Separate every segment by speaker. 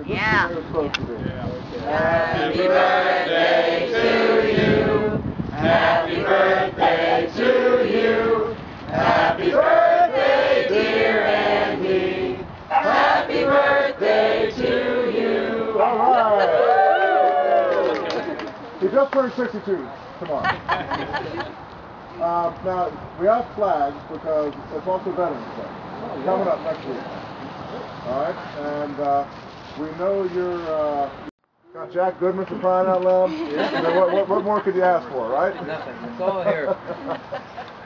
Speaker 1: Yeah.
Speaker 2: Happy birthday to you. Happy birthday to you. Happy birthday, dear Andy. Happy birthday to you.
Speaker 3: All right. He just turned 62 tomorrow. Now, we have flags because it's also Veterans Day. Coming up next week. All right, and we know you're got Jack Goodman for crying out loud.
Speaker 4: Yeah.
Speaker 3: You know, what more could you ask for, right?
Speaker 4: Nothing. It's all here.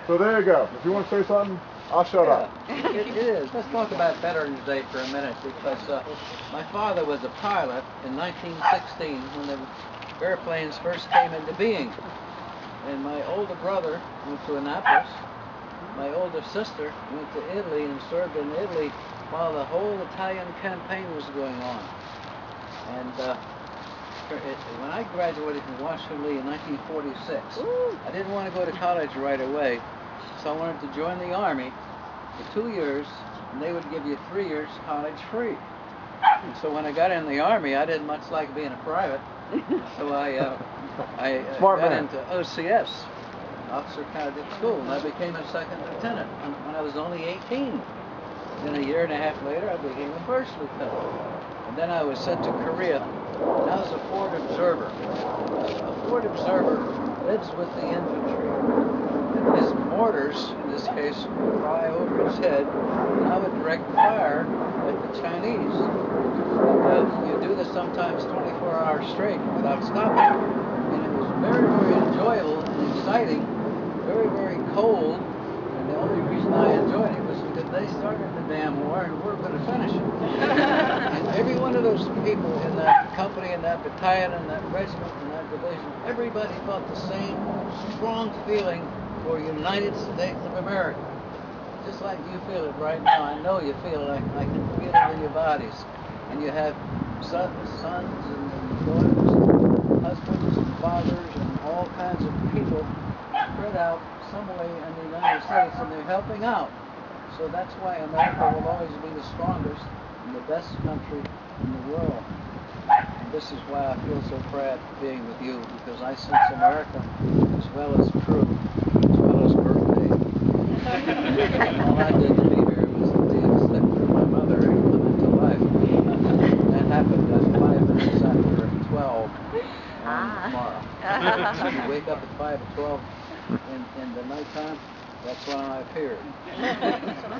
Speaker 3: So there you go. If you want to say something, I'll shut up.
Speaker 4: It is. Let's talk about Veterans Day for a minute, because my father was a pilot in 1916 when the airplanes first came into being. And my older brother went to Annapolis. My older sister went to Italy and served in Italy while the whole Italian campaign was going on. And when I graduated from Washignton-Lee in 1946, I didn't want to go to college right away, so I wanted to join the Army for 2 years, and they would give you 3 years college free. And so when I got in the Army, I didn't much like being a private, so I got into OCS, Officer Cadet School, and I became a second lieutenant when I was only 18. Then a year and a half later, I became a first lieutenant. And then I was sent to Korea, and I was a forward observer. A forward observer lives with the infantry. And his mortars, in this case, would fly over his head, and I would direct fire at the Chinese. And, you do this sometimes 24 hours straight without stopping. And it was very, very enjoyable and exciting, very, very cold. And the only reason I enjoyed it was because they started the damn war and we're going to finish it. And every one of those people in that company, in that battalion, in that regiment, in that division, everybody felt the same strong feeling for United States of America. Just like you feel it right now. I know you feel it. I can feel it in your bodies. And you have sons and daughters, and husbands and fathers and all kinds of people spread out some way in the United States, and they're helping out. So that's why America will always be the strongest and the best country in the world. And this is why I feel so proud being with you, because I sense America as well as crew, as well as birthday. All I did to be here was to slip through my mother and come into life. That happened at 5 minutes after 12 on tomorrow. You wake up at 5 or 12 in the nighttime, that's when I appeared.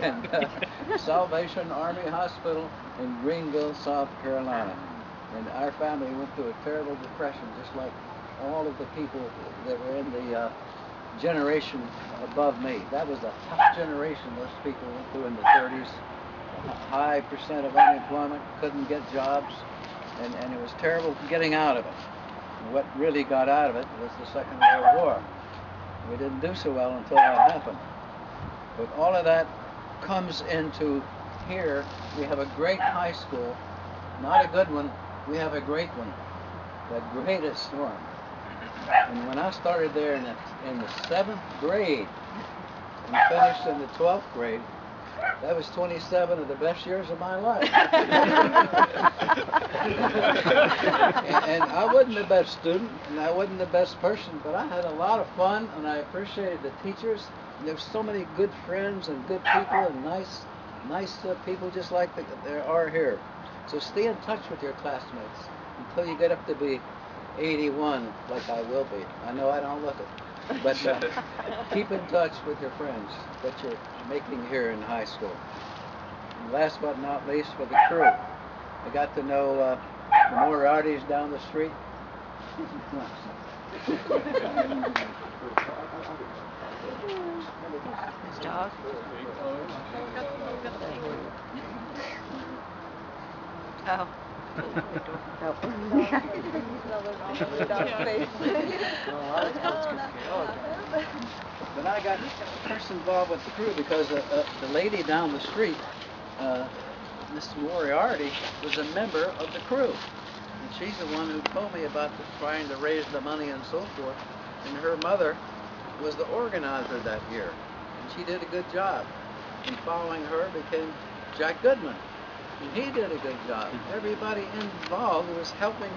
Speaker 4: And Salvation Army Hospital in Greenville, South Carolina. And our family went through a terrible depression, just like all of the people that were in the generation above me. That was a tough generation those people went through in the 30s. A high percent of unemployment, couldn't get jobs, and it was terrible getting out of it. And what really got out of it was the Second World War. We didn't do so well until that happened. But all of that comes into here. We have a great high school, not a good one, we have a great one, the greatest one. And when I started there in the 7th grade and finished in the 12th grade, that was 27 of the best years of my life. And I wasn't the best student, and I wasn't the best person, but I had a lot of fun, and I appreciated the teachers. And there were so many good friends and good people and nice people just like there are here. So stay in touch with your classmates until you get up to be 81, like I will be. I know I don't look it. But keep in touch with your friends that you're making here in high school. And last but not least, for the crew. I got to know the Moriartys down the street.
Speaker 1: Dog. Oh.
Speaker 4: But I got first involved with the crew because the lady down the street, Miss Moriarty, was a member of the crew. And she's the one who told me about trying to raise the money and so forth. And her mother was the organizer that year. And she did a good job. And following her became Jack Goodman. And he did a good job. Everybody involved was helping